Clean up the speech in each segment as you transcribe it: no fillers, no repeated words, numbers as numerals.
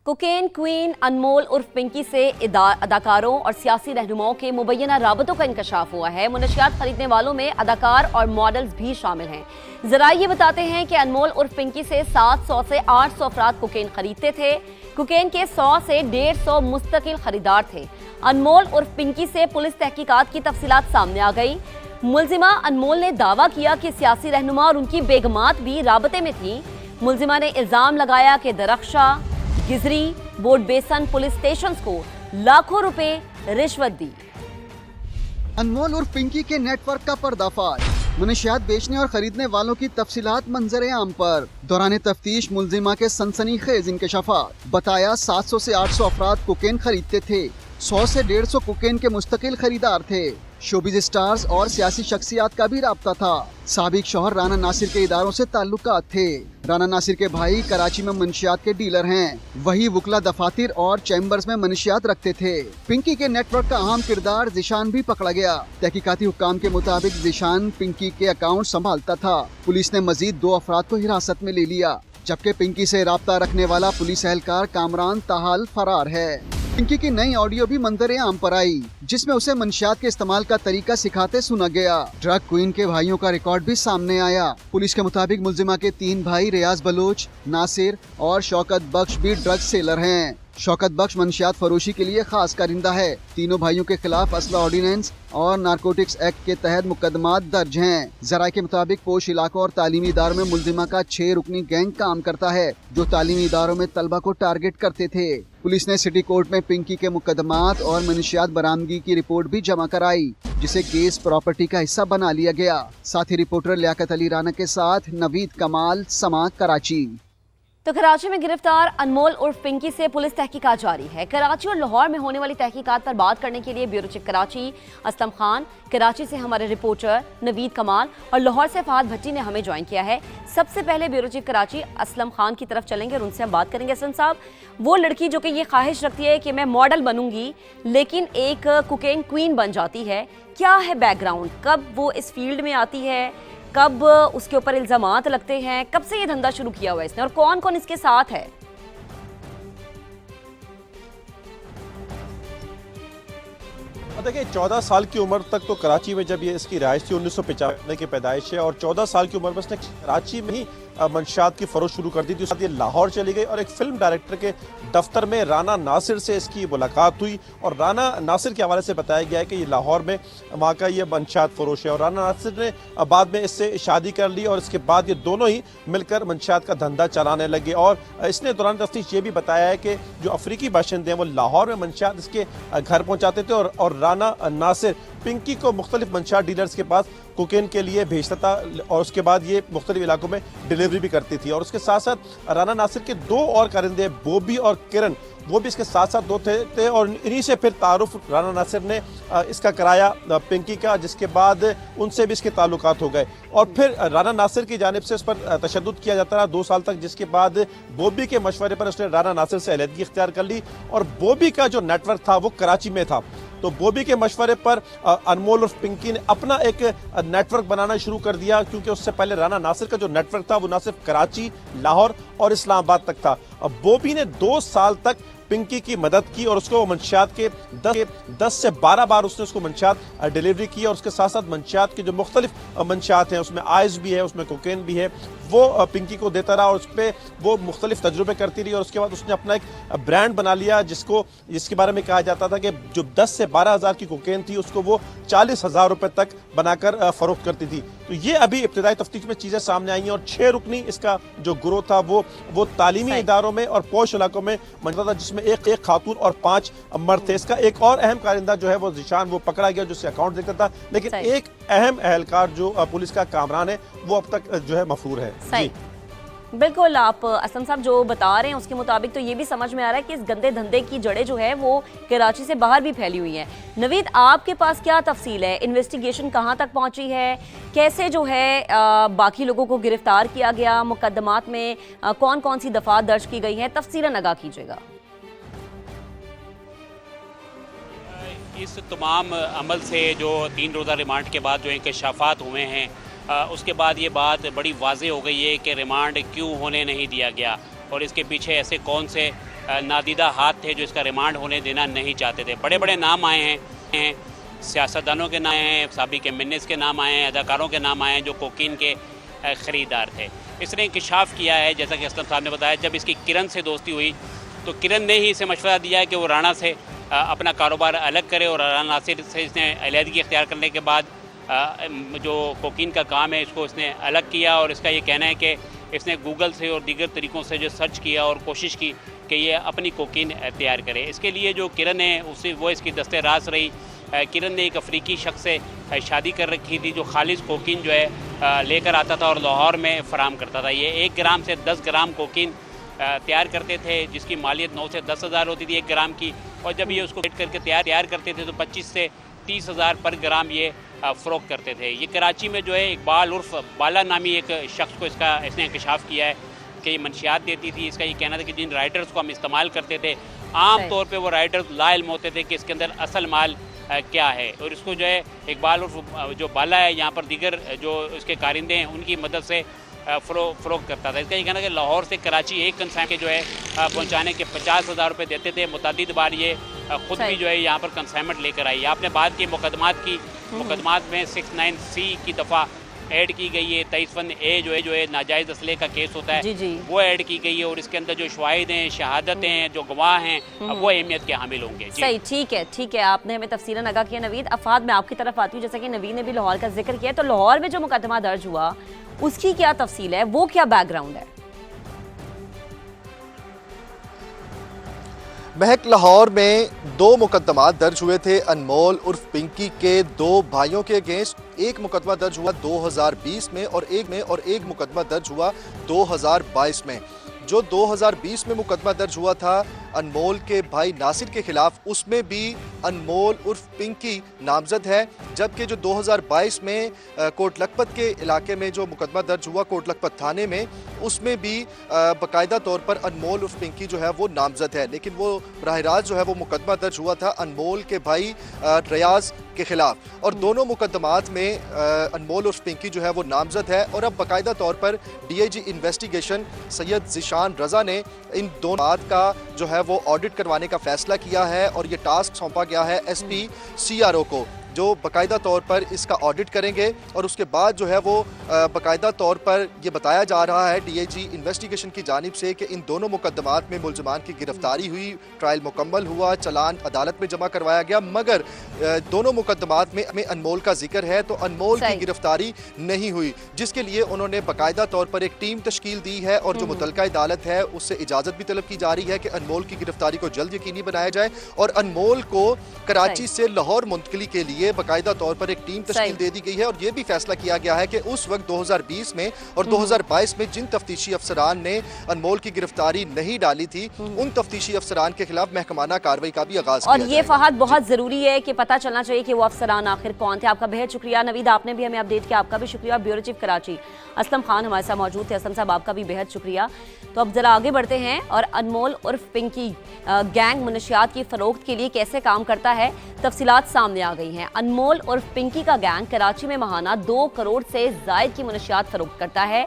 Cocaine queen अनमोल उर्फ पिंकी से अदाकारों और सियासी रहनुमाओं के मुबैना राबतों का इंकशाफ हुआ है। मुनशियात खरीदने वालों में अदाकार और मॉडल्स भी शामिल हैं। जरा ये बताते हैं कि अनमोल उर्फ पिंकी से 700 से 800 अफराद कोकेन खरीदते थे। कोकेन के 100 से 150 मुस्तकिल खरीदार थे। अनमोल उर्फ पिंकी से पुलिस तहकीकात की तफसीलात सामने आ गई। मुलजिमा अनमोल ने दावा किया कि सियासी रहनुमा और उनकी बेगमात भी राबते में थी। मुलजिमा ने इल्जाम लगाया कि दरख्शा, गिजरी, बोर्ड बेसन पुलिस स्टेशन को लाखों रुपए रिश्वत दी। अनमोल उर्फ पिंकी के नेटवर्क का पर्दाफाश, मुनशियात बेचने और खरीदने वालों की तफसीलात मंजर आम पर। दौरान तफ्तीश मुलजिमा के सनसनीखेज इंकशाफात। बताया 700 से 800 अफराद कोकेन खरीदते थे। 100 से 150 कोकेन के मुस्तकिल खरीदार थे। शोबिज स्टार्स और सियासी शख्सियात का भी राब्ता था। साबिक शौहर राना नासिर के इदारों से ताल्लुकात थे। राना नासिर के भाई कराची में मनशियात के डीलर हैं। वही वुकला दफातर और चैम्बर्स में मनशियात रखते थे। पिंकी के नेटवर्क का अहम किरदार जिशान भी पकड़ा गया। तहकीकाती हुक्काम के मुताबिक जिशान पिंकी के अकाउंट संभालता था। पुलिस ने मजीद 2 अफराद को हिरासत में ले लिया, जबकि पिंकी से राब्ता रखने वाला पुलिस एहलकार कामरान ताहाल फरार है। पिंकी की नई ऑडियो भी मंजर आम पर आई, जिसमें उसे मंशियात के इस्तेमाल का तरीका सिखाते सुना गया। ड्रग क्वीन के भाइयों का रिकॉर्ड भी सामने आया। पुलिस के मुताबिक मुलजिमा के 3 भाई रियाज बलोच, नासिर और शौकत बख्श भी ड्रग सेलर हैं। शौकत बख्श मंशियात फरोशी के लिए खास कारिंदा है। तीनों भाइयों के खिलाफ असला ऑर्डिनेंस और नारकोटिक्स एक्ट के तहत मुकदमात दर्ज हैं। जराये के मुताबिक पोश इलाकों और तालीमी इदारों में मुलजिमा का 6 रुकनी गैंग काम करता है, जो तालीमी इदारों में तलबा को टारगेट करते थे। पुलिस ने सिटी कोर्ट में पिंकी के मुकदमात और मंशियात बरामदगी की रिपोर्ट भी जमा कराई, जिसे केस प्रॉपर्टी का हिस्सा बना लिया गया। साथ ही रिपोर्टर लियाकत अली राना के साथ नवीद कमाल, समा, कराची। तो कराची में गिरफ्तार अनमोल उर्फ पिंकी से पुलिस तहकीकात जारी है। कराची और लाहौर में होने वाली तहकीकात पर बात करने के लिए ब्यूरो चीफ कराची असलम खान, कराची से हमारे रिपोर्टर नवीद कमाल और लाहौर से फहद भट्टी ने हमें ज्वाइन किया है। सबसे पहले ब्यूरो चीफ कराची असलम खान की तरफ चलेंगे और उनसे हम बात करेंगे। असलम साहब, वो लड़की जो कि ये ख्वाहिश रखती है कि मैं मॉडल बनूंगी लेकिन एक कोकेन क्वीन बन जाती है, क्या है बैकग्राउंड? कब वो इस फील्ड में आती है? कब उसके ऊपर इल्जामात लगते हैं? कब से ये धंधा शुरू किया हुआ है इसने और कौन कौन इसके साथ है? देखिए, 14 साल की उम्र तक तो कराची में जब ये इसकी रिहाइश थी, 1995 की पैदाइश है, और 14 साल की उम्र में इसने कराची में ही मंशियात की फरोख्त शुरू कर दी थी। उसके बाद ये लाहौर चली गई और एक फिल्म डायरेक्टर के दफ्तर में राना नासिर से इसकी मुलाकात हुई और राना नासिर के हवाले से बताया गया है कि ये लाहौर में वहाँ का ये मंशियात फरोश है। और राना नासिर ने बाद में इससे शादी कर ली और इसके बाद ये दोनों ही मिलकर मंशियात का धंधा चलाने लगे। और इसने दौरान तफ्तीश ये भी बताया है कि जो अफ्रीकी बाशिंदे हैं वो लाहौर में मंशियात इसके घर पहुँचाते थे और राना नासिर पिंकी को मुख्तलिफ मंशियात डीलर्स के पास कोकेन के लिए भेजता था और उसके बाद ये मुख्तलिफ इलाकों में डिलीवरी भी करती थी। और उसके साथ साथ राना नासिर के 2 और कारिंदे बॉबी और किरण, वो भी इसके साथ साथ 2 थे और इन्हीं से फिर तारुफ राना नासिर ने इसका कराया पिंकी का, जिसके बाद उनसे भी इसके ताल्लुकात हो गए और फिर राना नासिर की जानिब से उस पर तशद्दुद किया जाता रहा 2 साल तक, जिसके बाद बॉबी के मशवरे पर उसने राना नासिर से अलहदगी इख्तियार कर ली। और बॉबी का जो नेटवर्क था वो कराची में था, तो बॉबी के मशवरे पर अनमोल उर्फ पिंकी ने अपना एक नेटवर्क बनाना शुरू कर दिया, क्योंकि उससे पहले राना नासिर का जो नेटवर्क था वो ना सिर्फ कराची, लाहौर और इस्लामाबाद तक था। अब बॉबी ने 2 साल तक पिंकी की मदद की और उसको मंशियात के 10 से 12 बार उसने उसको मंशियात डिलीवरी की। और उसके साथ साथ मंशियात के जो मुख्तलिफ मंशियात हैं, उसमें आइस भी है, उसमें कोकेन भी है, वो पिंकी को देता रहा और उस पर वो मुख्तलिफ तजुर्बे करती रही। और उसके बाद उसने अपना एक ब्रांड बना लिया, जिसके बारे में कहा जाता था कि जो 10 से 12 हज़ार की कोकेन थी उसको वो 40,000 रुपए तक बनाकर फरोख्त करती थी। तो ये अभी इब्तिदाई तफ्तीश में चीज़ें सामने आई हैं और 6 रुकनी इसका जो ग्रोथ था वो तालीमी इदारों में और पोश इलाकों में मौजूद था, जिसमें एक खातून और 5 मर्द थे। इसका एक और अहम कारिंदा जो है वो जिशान, वो पकड़ा गया, जिससे अकाउंट देखता था। लेकिन एक अहम एहलकार जो पुलिस का कामरान है वो अब तक जो है मफरूर है। सही, बिल्कुल आप असलम साहब जो बता रहे हैं उसके मुताबिक तो ये भी समझ में आ रहा है कि इस गंदे धंधे की जड़ें जो है वो कराची से बाहर भी फैली हुई हैं। नवीद, आपके पास क्या तफसील है? इन्वेस्टिगेशन कहाँ तक पहुँची है? कैसे जो है बाकी लोगों को गिरफ्तार किया गया? मुकदमात में कौन कौन सी दफा दर्ज की गई हैं? तफसीलन आगाह कीजिएगा। इस तमाम अमल से जो 3 रोज़ा रिमांड के बाद जो इंकशाफात हुए हैं, उसके बाद ये बात बड़ी वाज़ेह हो गई है कि रिमांड क्यों होने नहीं दिया गया और इसके पीछे ऐसे कौन से नादीदा हाथ थे जो इसका रिमांड होने देना नहीं चाहते थे। बड़े बड़े नाम आए हैं, सियासतदानों के नाम आए हैं, साबिक एमएनएस के नाम आए हैं, अदाकारों के नाम आए हैं जो कोकीन के ख़रीदार थे। इसने इंकशाफ किया है, जैसा कि असलम साहब ने बताया, जब इसकी किरण से दोस्ती हुई तो किरण ने ही इसे मशवरा दिया है कि वो राणा से अपना कारोबार अलग करे, और राणा नासिर से इसने अलहदगी इख्तियार करने के बाद जो कोकीन का काम है इसको इसने अलग किया। और इसका ये कहना है कि इसने गूगल से और दीगर तरीक़ों से जो सर्च किया और कोशिश की कि ये अपनी कोकीन तैयार करे। इसके लिए जो किरण है उसे वो इसकी दस्ते रास रही। किरण ने एक अफ्रीकी शख्स से शादी कर रखी थी जो खालिश कोकीन जो है लेकर आता था और लाहौर में फ़राहम करता था। ये 1 ग्राम से 10 ग्राम कोकीन तैयार करते थे, जिसकी मालियत 9 से 10 हज़ार होती थी 1 ग्राम की, और जब ये उसको वेट करके तैयार करते थे तो 25 से 30 हज़ार पर ग्राम ये फ़रोख्त करते थे। ये कराची में जो है इकबाल उर्फ बाला नामी एक शख्स को इसने इंकशाफ किया है कि ये मंशियात देती थी। इसका ये कहना था कि जिन राइटर्स को हम इस्तेमाल करते थे आम तौर पे वो राइटर्स लाइल्म होते थे कि इसके अंदर असल माल क्या है, और इसको जो है इकबाल उर्फ जो बाला है यहाँ पर दीगर जो इसके कारिंदे हैं उनकी मदद से फ़रोख्त करता था। इसका ये कहना है कि लाहौर से कराची एक कंसाइन के जो है पहुँचाने के 50,000 रुपये देते थे। मुतअद्दिद बार ये ख़ुद भी जो है यहाँ पर कंसाइनमेंट लेकर आई। आपने बात की मुकदमात में 69C की दफ़ा ऐड की गई है। 23(1)A जो है नाजायज़ असले का केस होता है जी। वो ऐड की गई है, और इसके अंदर जो शवाहिद हैं, शहादतें हैं, जो गवाह हैं वो अहमियत के हामिल होंगे। सही, ठीक है, आपने हमें तफसीलन आगाह किया नवीद। अफाद, मैं आपकी तरफ आती हूँ। जैसा कि नवीद ने भी लाहौर का जिक्र किया, तो लाहौर में जो मुकदमा दर्ज हुआ उसकी क्या तफसील है, वो क्या बैकग्राउंड है? महक, लाहौर में 2 मुकदमात दर्ज हुए थे अनमोल उर्फ पिंकी के 2 भाइयों के अगेंस्ट। एक मुकदमा दर्ज हुआ 2020 में और एक मुकदमा दर्ज हुआ 2022 में। जो 2020 में मुकदमा दर्ज हुआ था अनमोल के भाई नासिर के खिलाफ, उसमें भी अनमोल उर्फ पिंकी नामजद है, जबकि जो 2022 में कोट लखपत के इलाके में जो मुकदमा दर्ज हुआ कोट लखपत थाने में, उसमें भी बाकायदा तौर पर अनमोल उर्फ पिंकी जो है वो नामजद है। लेकिन वो बराह रास्त जो है वो मुकदमा दर्ज हुआ था अनमोल के भाई रियाज के खिलाफ, और दोनों मुकदमात में अनमोल उर्फ पिंकी जो है वो नामजद है। और अब बाकायदा तौर पर DIG इन्वेस्टिगेशन सैयद ज़िशान रज़ा ने इन दोनों बात का जो है वो ऑडिट करवाने का फैसला किया है, और ये टास्क सौंपा गया है SP CRO को, जो बाकायदा तौर पर इसका ऑडिट करेंगे। और उसके बाद जो है वो बाकायदा तौर पर ये बताया जा रहा है DIG इन्वेस्टिगेशन की जानिब से कि इन दोनों मुकदमात में मुलजमान की गिरफ्तारी हुई, ट्रायल मुकम्मल हुआ, चलान अदालत में जमा करवाया गया, मगर दोनों मुकदमात में अनमोल का जिक्र है तो अनमोल की गिरफ्तारी नहीं हुई, जिसके लिए उन्होंने बाकायदा तौर पर एक टीम तश्कील दी है। और जो मुतलका अदालत है उससे इजाज़त भी तलब की जा रही है कि अनमोल की गिरफ्तारी को जल्द यकीनी बनाया जाए, और अनमोल को कराची से लाहौर मुंतकिली के लिए बाकायदा तौर पर एक टीम तश्कील दे दी गई है। और ये भी फैसला किया गया है कि उस वक्त 2020 में और 2022 में जिन तफ्तीशी अफसरान ने अनमोल की गिरफ्तारी नहीं डाली थी, उन तफ्तीशी अफसरान के खिलाफ महकमाना कार्रवाई का भी आगाज और ये फहद बहुत जरूरी है कि पता चलना चाहिए कि वो अफसरान आखिर कौन थे। आपका बेहद शुक्रिया नवीद, आपने भी हमें अपडेट किया, आपका भी शुक्रिया। ब्यूरो चीफ कराची असलम खान हमारे साथ मौजूद थे। असलम साहब, आपका भी बेहद शुक्रिया। तो अब जरा आगे बढ़ते हैं और अनमोल उर्फ पिंकी गैंग मुनशियात की फरोख्त के लिए कैसे काम करता है, तफसीलात सामने आ गई हैं। अनमोल उर्फ पिंकी का गैंग कराची में माहाना 2 करोड़ से जायद की मुनशियात फरोख्त करता है।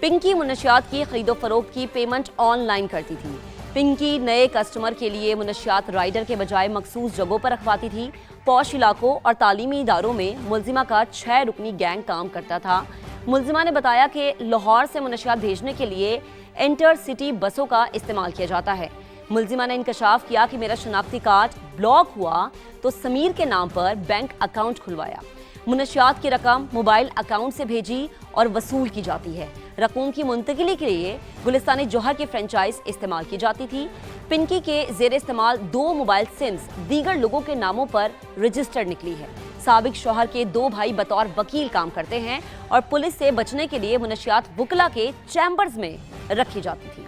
पिंकी मुनशियात की खरीदो फरोख्त की पेमेंट ऑनलाइन करती थी। पिंकी नए कस्टमर के लिए मुनशियात राइडर के बजाय मखसूस जगहों पर रखवाती थी। पौश इलाकों और तालीमी इदारों में मुलजिमा का 6 रुकनी गैंग काम करता था। मुलजिमा ने बताया कि लाहौर से मुनशियात भेजने के लिए इंटर सिटी बसों का इस्तेमाल किया जाता है। मुलजिमा ने इंकशाफ किया कि मेरा शनाख्ती कार्ड ब्लॉक हुआ तो समीर के नाम पर बैंक अकाउंट खुलवाया। मुनशियात की रकम मोबाइल अकाउंट से भेजी और वसूल की जाती है। रकूम की मुंतकिली के लिए गुलिस्तानी जौहर की फ्रेंचाइज इस्तेमाल की जाती थी। पिंकी के जेर इस्तेमाल 2 मोबाइल सिम्स दीगर लोगों के नामों पर रजिस्टर्ड निकली है। साबिक शौहर के 2 भाई बतौर वकील काम करते हैं और पुलिस से बचने के लिए मुनशियात वुकला के चैम्बर्स में रखी जाती थी।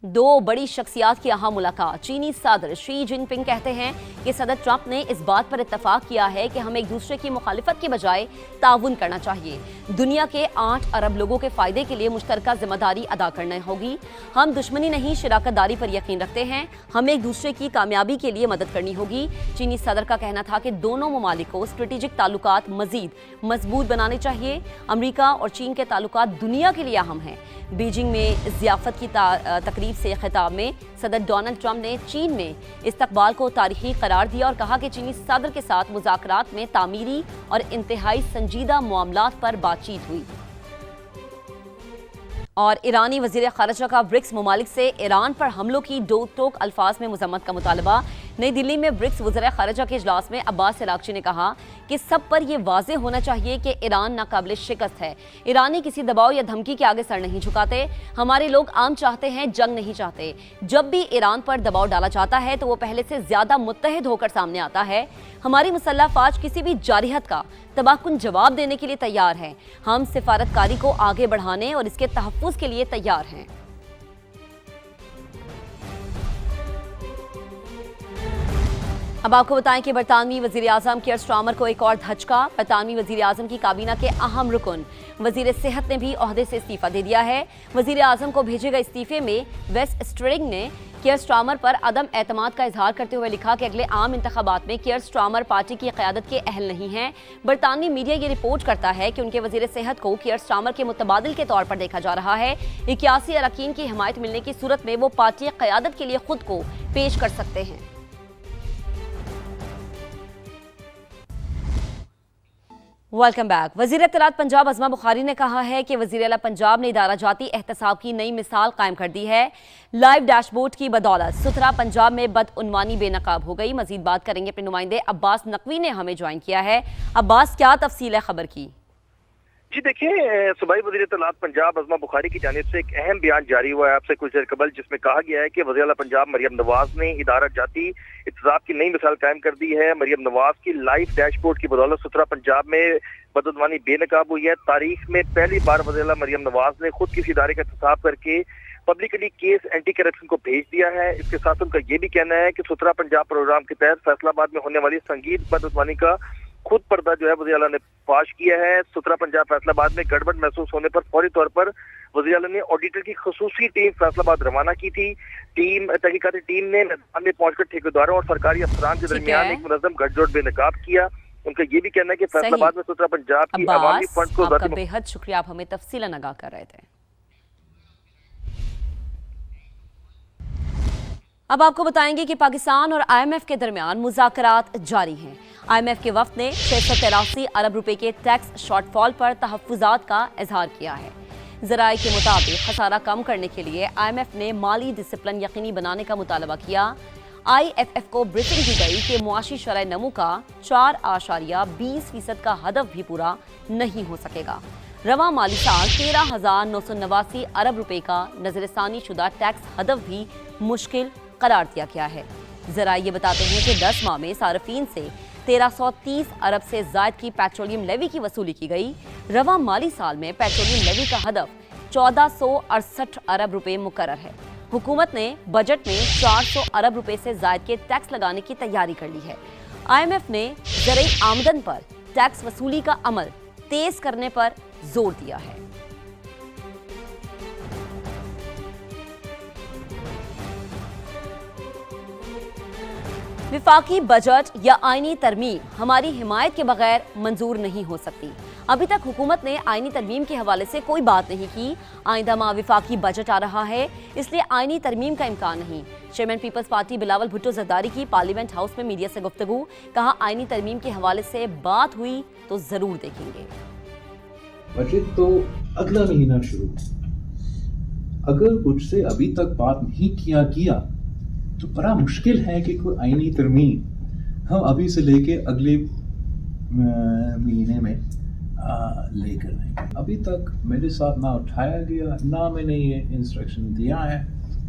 2 बड़ी शख्सियात की अहम मुलाकात। चीनी सदर शी जिनपिंग कहते हैं कि सदर ट्रंप ने इस बात पर इत्तफाक किया है कि हमें एक दूसरे की मुखालिफत के बजाय ताउन करना चाहिए। दुनिया के 8 अरब लोगों के फायदे के लिए मुश्तरका जिम्मेदारी अदा करनी होगी। हम दुश्मनी नहीं, शराकतदारी पर यकीन रखते हैं। हमें एक दूसरे की कामयाबी के लिए मदद करनी होगी। चीनी सदर का कहना था कि दोनों ममालिक को स्ट्रेटेजिक ताल्लुकात मजीद मजबूत बनाने चाहिए। अमरीका और चीन के ताल्लुकात दुनिया के लिए अहम हैं। बीजिंग में ज़ियाफत की तकरीब तकरीब से खिताब में सदर डोनाल्ड ट्रंप ने चीन में इस्तकबाल को तारीखी करार दिया और कहा कि चीनी सदर के साथ मुज़ाकरात में तामीरी और इंतहाई संजीदा मामलात पर बातचीत हुई। और ईरानी वजीर खारजा का ब्रिक्स ममालिक से ईरान पर हमलों की दो टोक अल्फाज में मुजम्मत का मुतालबा। नई दिल्ली में ब्रिक्स वज़ीर खारजा के इजलास में अब्बास अरागची ने कहा कि सब पर यह वाज़ेह होना चाहिए कि ईरान नाकाबिल शिकस्त है। ईरानी किसी दबाव या धमकी के आगे सर नहीं झुकाते। हमारे लोग आम चाहते हैं, जंग नहीं चाहते। जब भी ईरान पर दबाव डाला जाता है तो वो पहले से ज्यादा मुत्तहिद होकर सामने आता है। हमारी मुसल्लह फ़ौज किसी भी जारिहत का तबाहकुन जवाब देने के लिए तैयार है। हम सिफारतकारी को आगे बढ़ाने और इसके तहफ़्फ़ुज़ के लिए तैयार हैं। अब आपको बताएं कि बरतानवी वजीर आजम कियर स्टारमर को एक और धचका। बरतानवी वजीर आजम की काबीना के अहम रुकन वजीर सेहत ने भी ओहदे से इस्तीफा दे दिया है। वजीर आजम को भेजे गए इस्तीफे में वेस्ट स्ट्रिंग ने कियर स्टारमर पर अदम एतमाद का इजहार करते हुए लिखा कि अगले आम इंतखाबात में कियर स्टारमर पार्टी की क़यादत के अहल नहीं हैं। बरतानवी मीडिया ये रिपोर्ट करता है कि उनके वजीर सेहत को कियर स्टारमर के मुतबादिल के तौर पर देखा जा रहा है। 81 अरकान की हिमायत मिलने की सूरत में वो पार्टी क़यादत के लिए खुद को पेश कर सकते हैं। Welcome back. वज़ीर इत्तलात पंजाब अज़मा बुखारी ने कहा है कि वज़ीर आला पंजाब ने इदारा जाती एहतसाब की नई मिसाल कायम कर दी है। लाइव डैशबोर्ड की बदौलत सुथरा पंजाब में बदउनवानी बेनकाब हो गई। मजीद बात करेंगे अपने नुमाइंदे अब्बास नकवी ने हमें ज्वाइन किया है। अब्बास, क्या तफसील है खबर की? जी देखिए, सूबाई वज़ीर इत्तलात पंजाब अज़मा बुखारी की जानिब से एक अहम बयान जारी हुआ है आपसे कुछ देर कबल, जिसमें कहा गया है कि वज़ीर आला पंजाब मरियम नवाज ने इदारा जाती एहतसाब की नई मिसाल कायम कर दी है। मरियम नवाज की लाइव डैशबोर्ड की बदौलत सुथरा पंजाब में बदउनवानी बेनकाब हुई है। तारीख में पहली बार वज़ीर आला मरियम नवाज ने खुद किसी इदारे का एहतसाब करके पब्लिकली केस एंटी करप्शन को भेज दिया है। इसके साथ उनका ये भी कहना है कि सुथरा पंजाब प्रोग्राम के तहत फैसलाबाद में होने वाली संगीन बदउनवानी का खुद पर्दा जो है वज़ीर आला ने फाश किया है। सुथरा पंजाब फैसलाबाद में गड़बड़ महसूस होने पर फौरी तौर पर वज़ीर आला ने ऑडिटर की खुसूसी टीम फैसलाबाद रवाना की थी। तहकीकाती टीम ने मैदान में पहुंचकर ठेकेदारों और सरकारी अफसरान के दरमियान एक मुनज़्ज़म गठजोड़ बेनकाब किया। उनका ये भी कहना है कि फैसलाबाद में सुथरा पंजाब की अवामी फंड को आपका बेहद शुक्रिया, आप हमें तफसीलन आगाह कर रहे थे। अब आपको बताएंगे कि पाकिस्तान और IMF के दरमियान मुज़ाकरात जारी हैं। IMF के वफ्द ने 683 अरब रुपए के टैक्स शॉर्टफॉल पर तहफ़्फ़ुज़ात का इजहार किया है। ज़राए के मुताबिक खसारा कम करने के लिए IMF ने माली डिसिप्लिन यकीनी बनाने का मुतालबा किया। IFF को ब्रीफिंग दी गई कि मुआशी शरह नमू का 4.20% का हदफ भी पूरा नहीं हो सकेगा। रवा माली साल 13,989 अरब रुपए का नजरसानी शुदा टैक्स हदफ भी मुश्किल करार दिया गया है। जरा ये बताते हैं कि 10 माह में सार्फिन से 1330 अरब से ज़ायद की पेट्रोलियम लेवी की वसूली की गई। रवा माली साल में पेट्रोलियम लेवी का हदफ 1468 अरब रुपए मुकर्रर है। हुकूमत ने बजट में 400 अरब रुपए से ज़ायद के टैक्स लगाने की तैयारी कर ली है। IMF ने ज़राई आमदन पर टैक्स वसूली का अमल तेज करने पर जोर दिया है। विफाकी बजट या आईनी तरमीम हमारी हिमायत के बगैर मंजूर नहीं हो सकती। अभी तक हुकूमत ने आईनी तरमीम के हवाले से कोई बात नहीं की। आइंदा माह विफाकी बजट आ रहा है, इसलिए आईनी तरमीम का इम्कान नहीं। Chairman peoples party Bilawal Bhutto Zardari की पार्लियामेंट हाउस में मीडिया से गुफ्तगू, कहा आईनी तरमीम के हवाले से बात हुई तो जरूर देखेंगे। बजट तो अगला महीना शुरू, अगर कुछ से अभी तक बात नहीं किया गया तो बड़ा मुश्किल है कि कोई आईनी तरमीम हम अभी से लेके अगले महीने में लेकर आएंगे। अभी तक मेरे साथ ना उठाया गया, ना मैंने ये इंस्ट्रक्शन दिया है,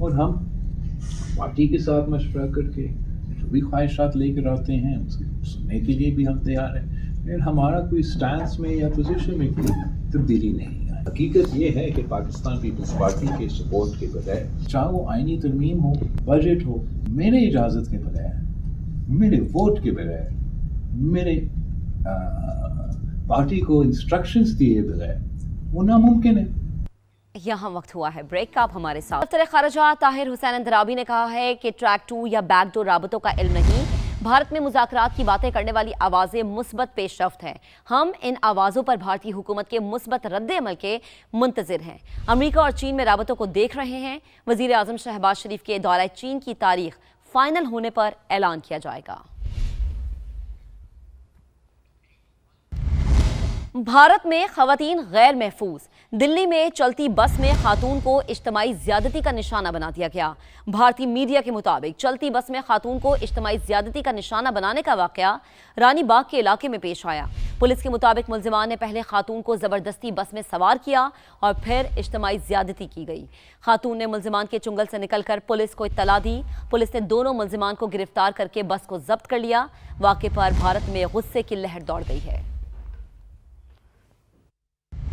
और हम पार्टी के साथ मशवरा करके जो भी ख्वाहिशात लेकर आते हैं उसको सुनने के लिए भी हम तैयार हैं। फिर हमारा कोई स्टैंस में या पोजीशन में कोई तब्दीली नहीं है। हकीकत ये है कि पाकिस्तान पीपल्स पार्टी के सपोर्ट के बगैर, चाहे वो आईनी तरमीम हो, बजट हो, मेरे इजाज़त के बगैर, मेरे वोट के बगैर, मेरे पार्टी को इंस्ट्रक्शंस दिए बगैर वो नामुमकिन है। यहाँ वक्त हुआ है ब्रेक का। आप हमारे साथ वज़ीर ख़ारजा ताहिर हुसैन अंदराबी ने कहा है कि ट्रैक 2 या बैकडोर राबतों का इल्म नहीं, भारत में मुज़ाकरात की बातें करने वाली आवाज़ें मुस्बत पेशरफ्त हैं। हम इन आवाज़ों पर भारतीय हुकूमत के मुस्बत रद्द-ए-अमल के मुंतज़िर हैं। अमेरिका और चीन में राबतों को देख रहे हैं। वज़ीर आज़म शहबाज शरीफ के दौरे चीन की तारीख फाइनल होने पर ऐलान किया जाएगा। भारत में खवातीन गैर महफूज। दिल्ली में चलती बस में खातून को इज्तिमाई ज्यादती का निशाना बना दिया गया। भारतीय मीडिया के मुताबिक चलती बस में खातून को इज्तिमाई ज्यादती का निशाना बनाने का वाकया रानी बाग के इलाके में पेश आया। पुलिस के मुताबिक मुल्जिमान ने पहले खातून को जबरदस्ती बस में सवार किया और फिर इज्तिमाई ज्यादती की गई। खातून ने मुल्जिमान के चुंगल से निकलकर पुलिस को इत्तला दी। पुलिस ने दोनों मुल्जिमान को गिरफ्तार करके बस को जब्त कर लिया। वाक़े पर भारत में गुस्से की लहर दौड़ गई है।